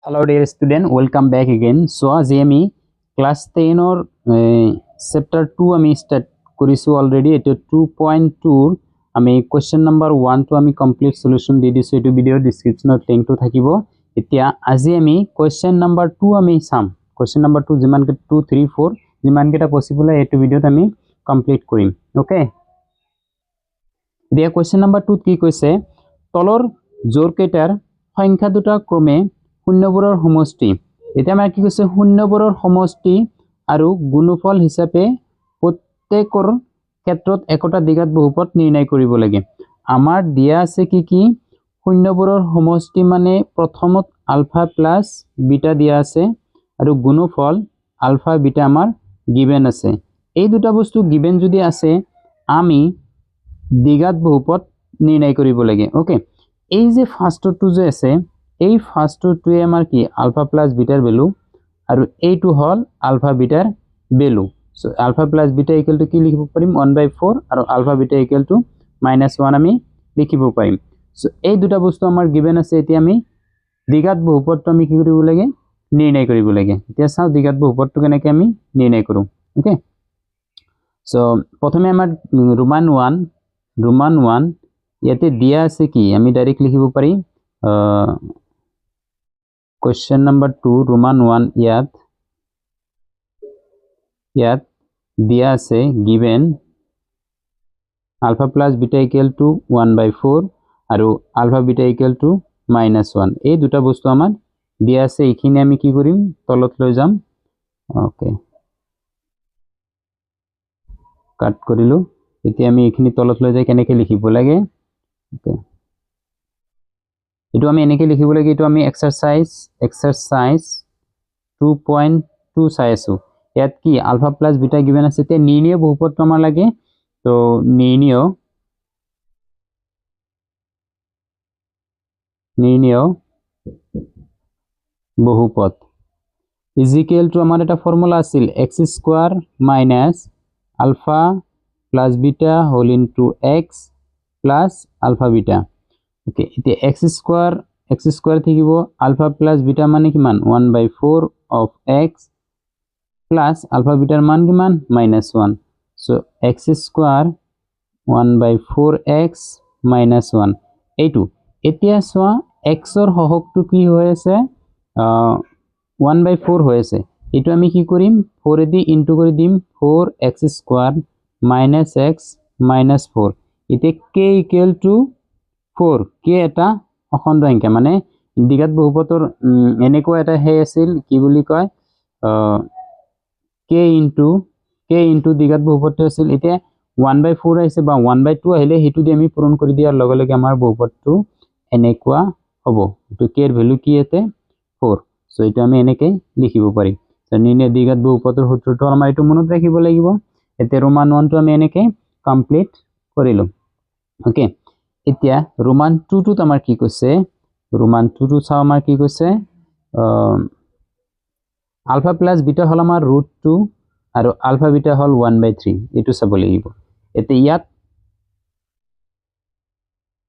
Hello dear student, welcome back again. So আজি আমি class 10 or chapter 2 আমি start কৰিছো already. এটো 2.2 আমি question number 1 to আমি complete solution দি দিছো। এটো ভিডিও description link to থাকিব। এতিয়া আজি আমি question number 2 আমি চাম। question number 2 যিমান কে 2 3 4 যিমান কেটা possible এটো ভিডিওত আমি complete কৰিম। Okay, দিয়া question number 2 কি কৈছে, তলৰ জোৰ কেইটাৰ সংখ্যা দুটা ক্ৰমে শূন্যবোৰৰ সমষ্টি। এতিয়া আমাৰ কি কৈছে, শূন্যবোৰৰ সমষ্টি আৰু গুণফল হিচাপে প্ৰত্যেকৰ ক্ষেত্ৰত একোটা দ্বিঘাত বহুপদ নিৰ্ণয় কৰিব লাগে। আমাৰ দিয়া আছে কি কি, শূন্যবোৰৰ সমষ্টি মানে প্ৰথমত আলফা প্লাস বিটা দিয়া আছে আৰু গুণফল আলফা বিটা আমাৰ গিভেন আছে। এই দুটা বস্তু গিভেন যদি আছে আমি দ্বিঘাত বহুপদ নিৰ্ণয় কৰিব লাগে। ওকে, এই যে ফাৰ্ষ্টটো যে আছে, এই ফাৰ্ষ্টটোৱে আমাৰ কি আলফা প্লাস বিটাৰ ভ্যালু আৰু এইটো হল আলফা বিটাৰ value. So alpha plus beta equal to কি লিখিব পাৰিম 1/4 আৰু আলফা বিটা ইকুয়াল টু -1 আমি লিখিব পাৰিম। সো এই দুটা বস্তু আমাৰ গিভেন আছে। এতিয়া আমি দ্বিঘাত বহুপদটো আমি কি কৰিব লাগে, নিৰ্ণয় কৰিব লাগে। এতিয়া চাও দ্বিঘাত বহুপদটো কেনেকৈ আমি নিৰ্ণয় কৰো। ওকে, সো প্ৰথমে আমাৰ ৰোমান 1 ইয়াতে দিয়া আছে কি, আমি ডাইৰেক্ট লিখিব পাৰিম question number 2 Roman 1 ইয়াত দিয়া আছে given alpha plus beta equal to 1/4 আৰু alpha beta equal to -1। এই দুটা বস্তু আমাৰ দিয়া আছে, এইখিনি আমি কি কৰিম তলত লৈ যাম। ওকে, কাট কৰিলো। এতিয়া আমি এইখিনি তলত লৈ যাই কেনেকৈ লিখিব লাগে। ওকে, এটো আমি এনেকৈ লিখিব লাগে। এটো আমি এক্সারসাইজ 2.2 চাই আছো। ইয়াত কি আলফা প্লাস বিটা গিভেন আছে। তে নিৰ্ণয় বহুপদটো আমাৰ লাগে। তো নিৰ্ণয় বহুপদ ইজ ইকুয়াল টু আমাৰ এটা ফৰ্মুলা আছিল x² minus alpha plus beta whole into x plus alpha beta. Okay, এতিয়া x² থাকিব, আলফা প্লাস বিটা মানে কিমান 1/4 অফ x প্লাস আলফা বিটাৰ মান কিমান -1। সো x² 1/4x -1 এইটো। এতিয়া চোৱা xৰ হহকটো কি হৈ আছে 1/4 হৈ আছে। এইটো আমি কি কৰিম 4 দি ইনটু কৰি দিম 4x² - x -4। এতিয়া k ইকুয়াল টু 4। k এটা অখণ্ড সংখ্যা মানে দ্বিঘাত বহুপদৰ এনেকুৱা এটা হে আছিল, কি বুলি কয় k ইনটু দ্বিঘাত বহুপদটো আছিল। এতিয়া 1/4 আহিছে বা 1/2 আহিলে সেইটো দি আমি পূৰণ কৰি দিয়াৰ লগে লগে আমাৰ বহুপদটো এনেকুৱা হ'ব। তো k এৰ ভ্যালু কি এতে 4। সো এটা আমি এনেকৈ লিখিব পাৰিম। তো নিৰ্ণয় দ্বিঘাত বহুপদৰ সূত্ৰটো আমাৰ এইটো মনত ৰাখিব লাগিব। এতিয়া ৰোমান 1টো আমি এনেকৈ কমপ্লিট কৰিলো। ওকে, এতিয়া ৰোমান 2টোত আমাৰ কি কৈছে, ৰোমান 2টো চাও আমাৰ কি কৈছে, আলফা প্লাস বিটা হল আমাৰ √2 আৰু আলফা বিটা হল 1/3। এইটো চাব লাগিব। এতিয়া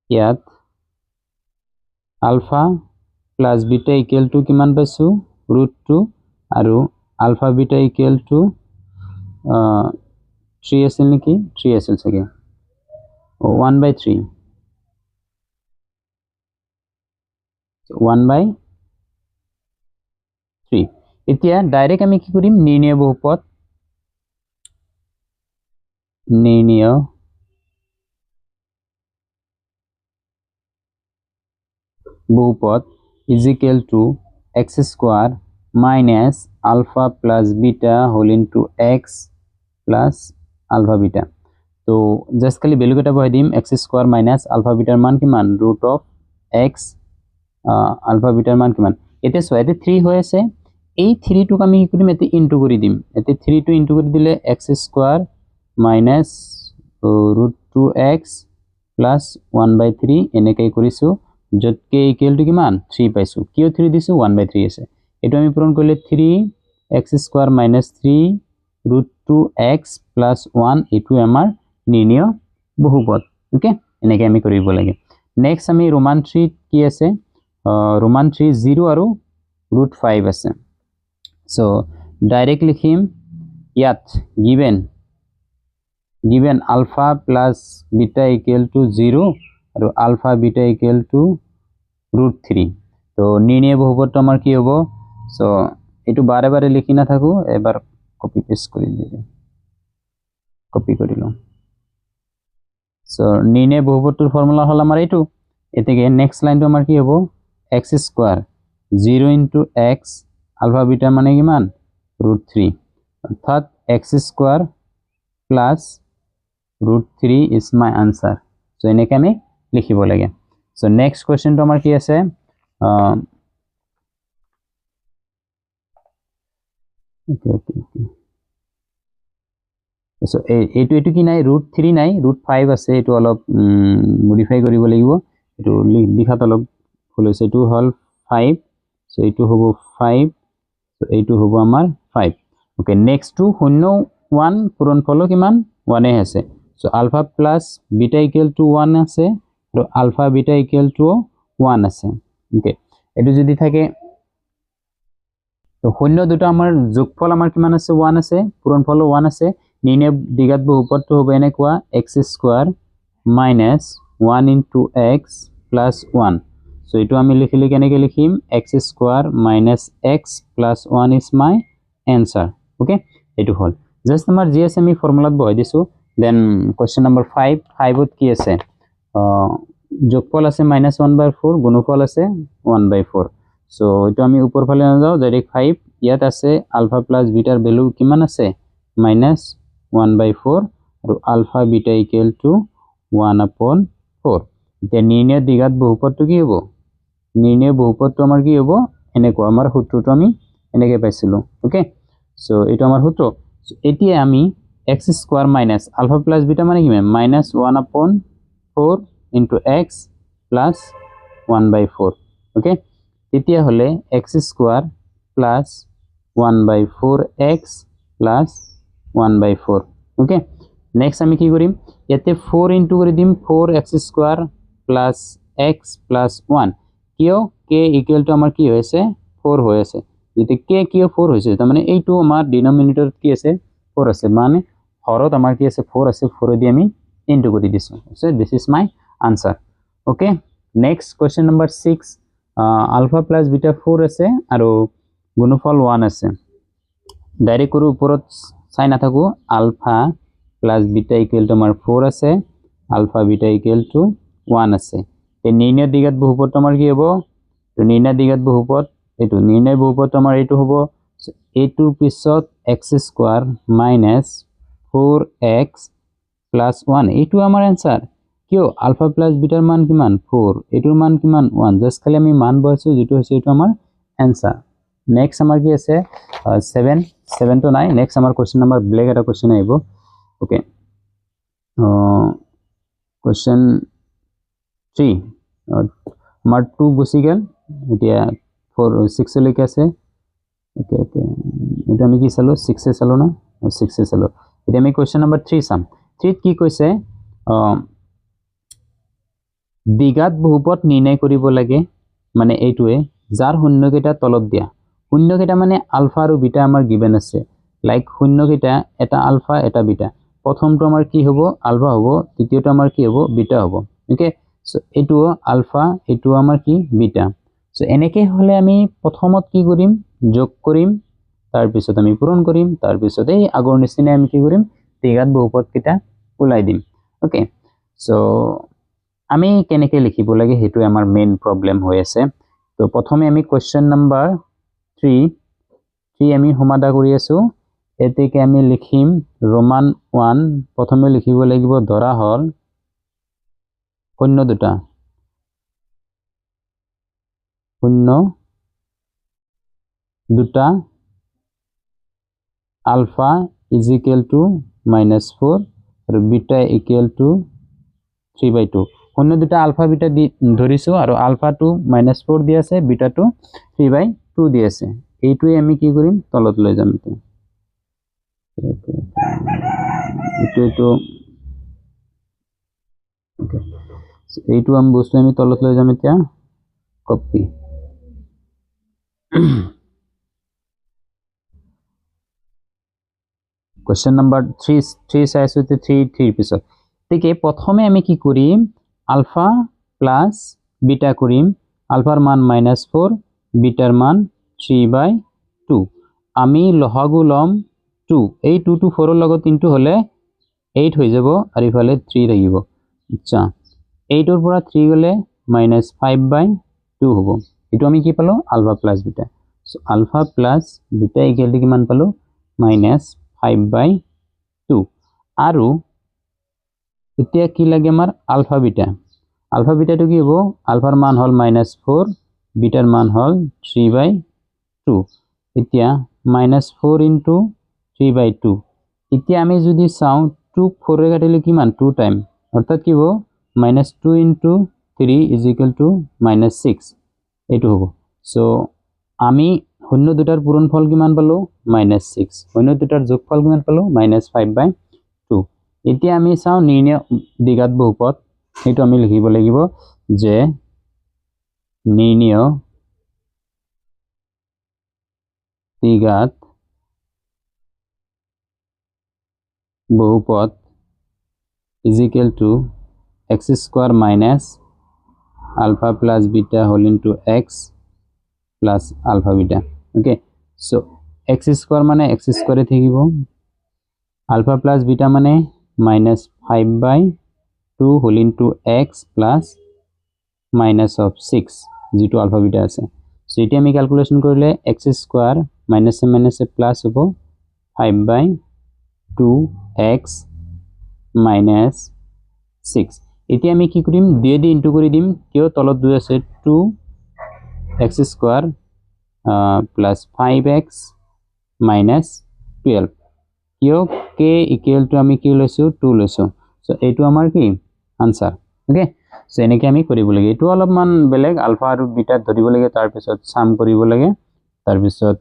ইয়াত alpha plus beta equal to কিমান পাইছো √2 আৰু আলফা বিটা ইকুয়াল টু 3 আছিল নেকি, 3 আছিল চাগে 1/3 1/3। এতিয়া ডাইরেক্ট আমি কি কৰিম নিৰ্ণয় বহুপদ is equal to x² minus alpha plus beta whole into x plus alpha beta. তো জাস্ট খালি ভ্যালু কেটা বহাই দিম, x² মাইনাস আলফা বিটাৰ মান কিমান √(x) আলফা বিটাৰ মান কিমান। এতিয়া চোৱা এতে 3 হৈ আছে, এই 3টোক আমি কি কৰিম এতে ইনটু কৰি দিম। এতে 3টো ইনটু কৰি দিলে x² মাইনাস √2x প্লাস 1/3 এনেকৈ কৰিছো, যত k ইকুয়াল টু কিমান 3 পাইছো। কিয় 3 দিছো 1/3 আছে। এটো আমি পূৰণ কৰিলে 3x² মাইনাস 3 √2x প্লাস 1 এটো আমাৰ নিৰ্ণয় বহুপদ। ওকে, এনেকৈ আমি কৰিব লাগে। নেক্সট আমি ৰোমান 3 কি আছে, ৰোমান 3 0 আৰু √5 আছে সো ডাইৰেক্ট লিখিম ইয়াত given alpha plus beta equal to 0 আৰু alpha beta equal to √3 তো নিৰ্ণয় বহুপদটো আমাৰ কি হ'ব সো এটো বাৰে বাৰে লিখি না থাকো এবাৰ কপি পেস্ট কৰি দিম কপি কৰিলো সো নিৰ্ণয় বহুপদটোৰ ফৰ্মুলা হল আমাৰ এটো এতেকে নেক্সট লাইনটো আমাৰ কি হ'ব x square 0 * x alpha beta মানে কিমান √3 অর্থাৎ x square plus √3 is my answer so এনেকে আমি লিখিব লাগে so next question তো আমাৰ কি আছে okay so এটো কি নাই √3 নাই √5 আছে এটো অলপ মডিফাই কৰিব লাগিব এটো লিখাত অলপ ভুল হৈছে এটো হল 5 so এটো হ'ব 5 so এটো হ'ব আমাৰ 5 okay next to 0 1 পূৰণ ফল কিমান 1 এ আছে so alpha plus beta equal to 1 আছে আৰু alpha beta equal to 1 আছে okay এটো যদি থাকে তো শূন্য দুটো আমাৰ যোগফল আমাৰ কিমান আছে 1 আছে পূৰণফল 1 আছে নিৰ্ণয় দ্বিঘাত বহুপদটো হ'ব এনেকুৱা x square minus 1 * x plus 1 so এটো আমি লিখিলে কেনেকৈ লিখিম x square minus x plus 1 is my answer okay এটো হল জাস্ট আমাৰ জি আছে আমি ফর্মুলাত বহাই দিছো দেন কোশ্চেন নাম্বার 5 5ত কি আছে যোগফল আছে -1/4 গুণফল আছে 1/4 so এটো আমি উপর ফালে না যাও ডাইরেক্ট 5 ইয়াত আছে আলফা প্লাস বিটাৰ ভ্যালু কিমান আছে -1/4 আৰু আলফা বিটা ইকুয়াল টু 1/4 এতিয়া নিৰ্ণয় দ্বিঘাত বহুপদটো কি হ'ব নিৰ্ণয় বহুপদটো আমাৰ কি হ'ব এনেকুৱা আমাৰ সূত্ৰটো আমি এনেকৈ পাইছিলো ওকে সো এটো আমাৰ সূত্ৰ এতিয়া আমি x square minus alpha plus beta মানে কিমান -1/4 into x plus 1/4 okay তেতিয়া হলে x square plus 1/4x plus 1/4 okay next আমি কি কৰিম ইয়াতে 4 into কৰি দিম 4x square plus x plus 1 কিয় k equal to আমাৰ কি হৈছে 4 হৈ আছে যদি k কিয় 4 হৈছে তাৰ মানে এইটো আমাৰ ডিনোমিনেটৰ কি আছে 4 আছে মানে হৰত আমাৰ কি আছে 4 আছে 4 দি আমি ইনটু কৰি দিছো so this is my answer okay next question number 6 alpha plus beta 4 আছে আৰু গুণফল 1 আছে ডাইৰেক্ট কৰি ওপৰত চাই না থাকো alpha plus beta equal to আমাৰ 4 আছে alpha beta equal to 1 আছে এই নিৰ্ণয় দ্বিঘাত বহুপদটো আমাৰ কি হ'ব তো নিৰ্ণয় দ্বিঘাত বহুপদ এটো নিৰ্ণয় বহুপদটো আমাৰ এটো হ'ব এটোৰ পিছত x square minus 4x plus 1 এটো আমাৰ आंसर কিয় আলফা প্লাস বিটাৰ মান কিমান 4 এটোৰ মান কিমান 1 জাস্ট খালি আমি মান বহাইছো যেটো হৈছে এটো আমাৰ आंसर নেক্সট আমাৰ কি আছে 7 তো নাই নেক্সট আমাৰ কোশ্চেন নাম্বাৰ ব্ল্যাক এটা কোশ্চেন আহিব ওকে কোশ্চেন 3 আমাৰ 2 গুছি গেল এতিয়া 4 6 লৈকে আছে ওকে ওকে এটা আমি কি চালো 6 এ চালো না 6 এ চালো এতিয়া আমি কোশ্চেন নাম্বার 3 চাম 3 কি কৈছে দ্বিঘাত বহুপদ নিৰ্ণয় কৰিব লাগে মানে এইটোৱে যাৰ শূন্যকেইটা তলত দিয়া শূন্যকেইটা মানে আলফা আৰু বিটা আমাৰ গিভেন আছে লাইক শূন্যকেইটা এটা আলফা এটা বিটা প্ৰথমটো আমাৰ কি হ'ব আলফা হ'ব দ্বিতীয়টো আমাৰ কি হ'ব বিটা হ'ব ওকে সো এটো আলফা এটো আমাৰ কি বিটা সো এনেকে হলে আমি প্ৰথমত কি কৰিম যোগ কৰিম তাৰ পিছত আমি পূৰণ কৰিম তাৰ পিছত এই আগৰ নিচিনা আমি কি কৰিম দ্বিঘাত বহুপদ কেইটা উলাই দিম ওকে সো আমি কেনেকৈ লিখিব লাগে হেতু আমাৰ মেইন প্ৰবলেম হৈ আছে তো প্ৰথমে আমি কোশ্চেন নাম্বাৰ 3 আমি সমাধা কৰি আছো এতেকে আমি লিখিম ৰোমান 1 প্ৰথমে লিখিব লাগিব ধৰা হল শূন্য দুটা আলফা is equal to -4 আৰু বিটা equal to 3/2 শূন্য দুটা আলফা বিটা দি ধৰিছো আৰু আলফা টু -4 দি আছে বিটা টু 3/2 দি আছে এইটোৱে আমি কি কৰিম তলত লৈ যাম এইটো ওকে এইটো আমি বস্তু আমি তলত লৈ যাম এতিয়া কপি question number 3 চাইছো তে 3 পিছত ঠিক প্রথমে আমি কি করিম আলফা প্লাস বিটা করিম আলফার মান -4 বিটার মান 3/2 আমি লহগু লম 2 এই 2 টু 4 এর লগত ইনটু হলে 8 হয়ে যাব আর ইফালে 3 লাগিব আচ্ছা 8 এর পৰা 3 গলে -5/2 হ'ব এটো আমি কি পালো alpha plus beta so alpha plus beta equal to কিমান পালো -5/2 আৰু এতিয়া কি লাগে আমাৰ আলফা বিটাটো কি হ'ব আলফাৰ মান হল -4 বিটাৰ মান হল 3/2 এতিয়া -4 * 3/2 এতিয়া আমি যদি চাও 2 4 ৰে কাটিলে কিমান 2 টাইম অৰ্থাৎ কি হ'ব -2 * 3 = -6 এটো হ'ব সো আমি শূন্য দুটাৰ পূৰণফল কিমান পালো -6 শূন্য দুটাৰ যোগফল কিমান পালো -5/2 এতিয়া আমি চাও নিৰ্ণয় দ্বিঘাত বহুপদ এটো আমি লিখিব লাগিব যে নিৰ্ণয় দ্বিঘাত বহুপদ = x² - alpha plus beta whole into x plus alpha beta okay so x² মানে x² এ থাকিব alpha plus beta মানে -5/2 whole into x plus -6 যেটো alpha beta আছে সো এটি আমি ক্যালকুলেশন কৰিলে x² minus a plus হ'ব 5/2x minus 6 এটি আমি কি কৰিম 2 দি ইনটু কৰি দিম কিয় তলত 2 আছে 2x² plus 5x minus 12 কিয় k equal to আমি কি লৈছো 2 লৈছো সো এইটো আমাৰ কি আনসাৰ ওকে সো এনেকে আমি কৰিব লাগে এটো অলপমান বেলেগ আলফা আৰু বিটা ধৰিব লাগে তাৰ পিছত সাম কৰিব লাগে তাৰ পিছত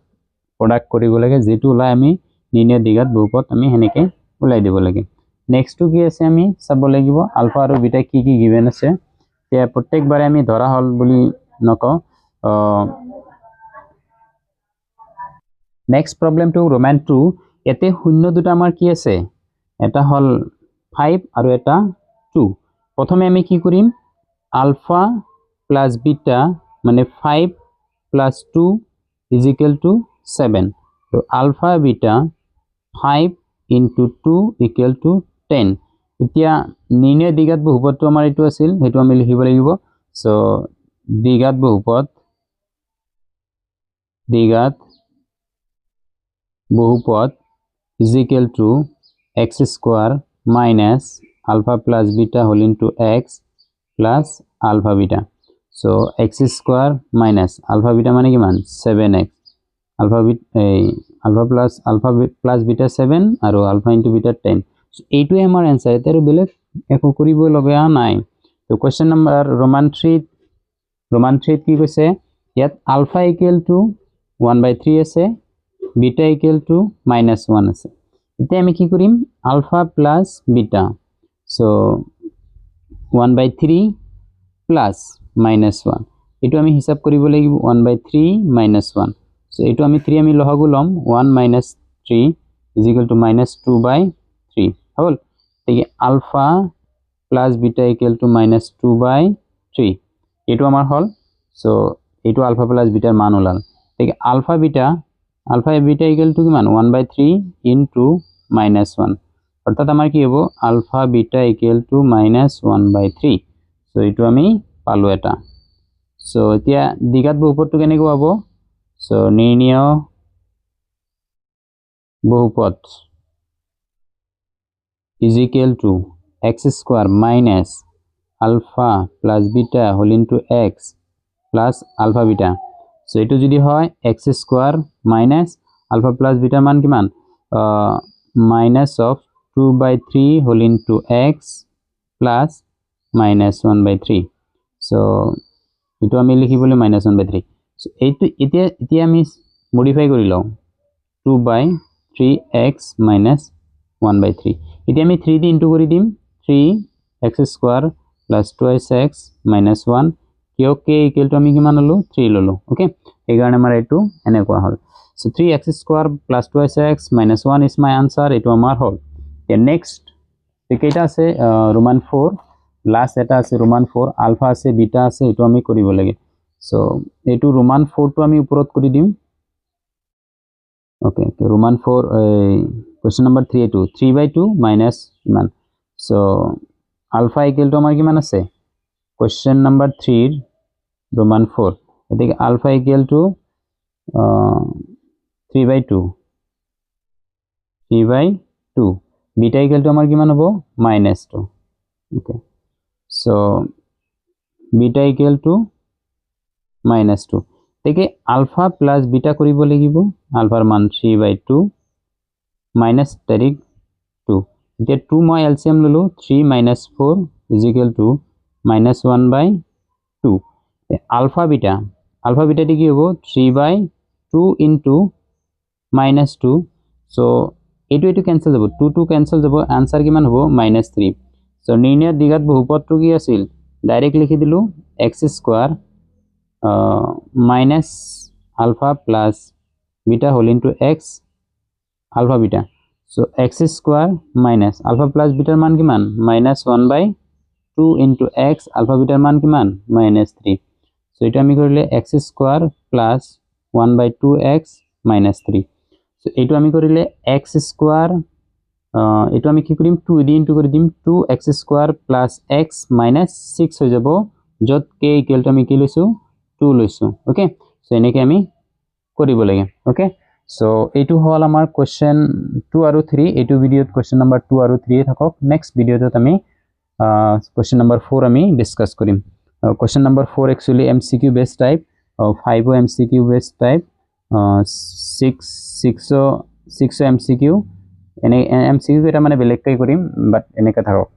প্ৰডাক্ট কৰিব লাগে যেটো ওলাই আমি নিৰ্ণয় দ্বিঘাত বহুপদ আমি হেনেকে ওলাই দিব লাগে নেক্সট টু কি আছে আমি চাব লাগিব আলফা আৰু বিটা কি কি গিভেন আছে তে প্ৰত্যেকবাৰে আমি ধৰা হল বুলি নকও নেক্সট প্ৰবলেম টু ৰোমান 2 এতে শূন্য দুটা আমাৰ কি আছে এটা হল 5 আৰু এটা 2 প্ৰথমে আমি কি কৰিম আলফা প্লাস বিটা মানে 5 plus 2 is equal to 7 so alpha beta 5 into 2 equal to 10 এতিয়া নিৰ্ণয় দ্বিঘাত বহুপদটো আমাৰ এটো আছিল হেতু আমি লিখিব লাগিব সো দ্বিঘাত বহুপদ is equal to x² minus alpha plus beta whole into x plus alpha beta so x² minus alpha beta মানে কিমান 7x alpha plus beta 7 আৰু alpha into beta 10 so এইটোৱে আমাৰ आंसर এতে আৰু বেলেগ একো কৰিব লগা নাই তো কোৱেশ্চন নম্বৰ ৰোমান 3 কি কৈছে ইয়াত alpha equal to 1/3 আছে beta equal to -1 আছে এতিয়া আমি কি কৰিম alpha plus beta so 1/3 plus -1 এটো আমি হিসাব কৰিব লাগিব 1/3 -1 so এটো আমি 3 আমি লহগু লম 1 minus 3 is equal to -2/3 হল ঠিক alpha plus beta equal to -2/3 এটো আমাৰ হল so এটো alpha plus beta এর মান ওলাল ঠিক alpha beta equal to কিমান 1/3 into -1 অর্থাৎ আমাৰ কি হ'ব alpha beta equal to -1/3 so এটো আমি পালো এটা so এতিয়া দ্বিঘাত বহুপদটো কেনেকৈ হ'ব so নিৰ্ণয় বহুপদ is equal to x² minus alpha plus beta whole into x plus alpha beta so এটো যদি হয় x² minus alpha plus beta মান কিমান minus of 2/3 whole into x plus -1/3 so এটো আমি লিখিবলৈ -1/3 so এইটো এতিয়া আমি মডিফাই কৰি লও 2/3x - 1/3 এতিয়া আমি 3 দি ইনটু কৰি দিম 3x² + 2x - 1 কিয় k equal to আমি কিমান ললো 3 ললো ওকে সেইকাৰণে আমাৰ এইটো এনেকুৱা হ'ল so 3x square plus 2x minus 1 is my answer এইটো আমাৰ হ'ল নেক্সট কেইটা আছে ৰোমান 4 লাষ্ট এটা আছে ৰোমান 4 আলফা আছে বিটা আছে এইটো আমি কৰিব লাগে so এইটো ৰোমান 4 টো আমি ওপৰত কৰি দিম okay roman 4 question number 3 to 3/2 minus ইমান so alpha equal to আমাৰ কিমান আছে question number 3 roman 4 এদিকে alpha equal to 3/2 3/2 beta equal to আমাৰ কিমান হ'ব -2 okay so beta equal to -2 দেখে আলফা প্লাস বিটা কৰিব লাগিব আলফাৰ মান 3/2 মাইনাস তাৰিখ 2 এতিয়া 2 মই এলসিএম ললো 3 - 4 = -1/2 আলফা বিটা টি কি হ'ব 3/2 * -2 সো এটো ক্যান্সেল যাব 2 ক্যান্সেল যাব आंसर কিমান হ'ব -3 সো নিৰ্ণয় দিঘাত বহুপদটো কি আছিল ডাইৰেক্ট লিখি দিলো x² minus alpha plus beta whole into x alpha beta so x square minus alpha plus beta মান কিমান -1/2 into x alpha beta মান কিমান -3 so এটা আমি কৰিলে x square plus 1/2x -3 so এইটো আমি কৰিলে x square এইটো আমি কি কৰিম 2 দি ইনটু কৰি দিম 2x square plus x -6 হৈ যাব যত k equal to আমি কি লৈছো 2 লৈছো ওকে সো এনেকে আমি কৰিব লাগে ওকে সো এইটো হল আমাৰ কোৱেশ্চন 2 আৰু 3 এইটো ভিডিওত কোৱেশ্চন নম্বৰ 2 আৰু 3 থাকক নেক্সট ভিডিওত আমি কোৱেশ্চন নম্বৰ 4 আমি ডিসকাস কৰিম question number 4 actually MCQ base type 5 MCQ base type 6 MCQ এনে এমসিকিউ এটা মানে বেলেগকৈ কৰিম বাট এনেকা থাকক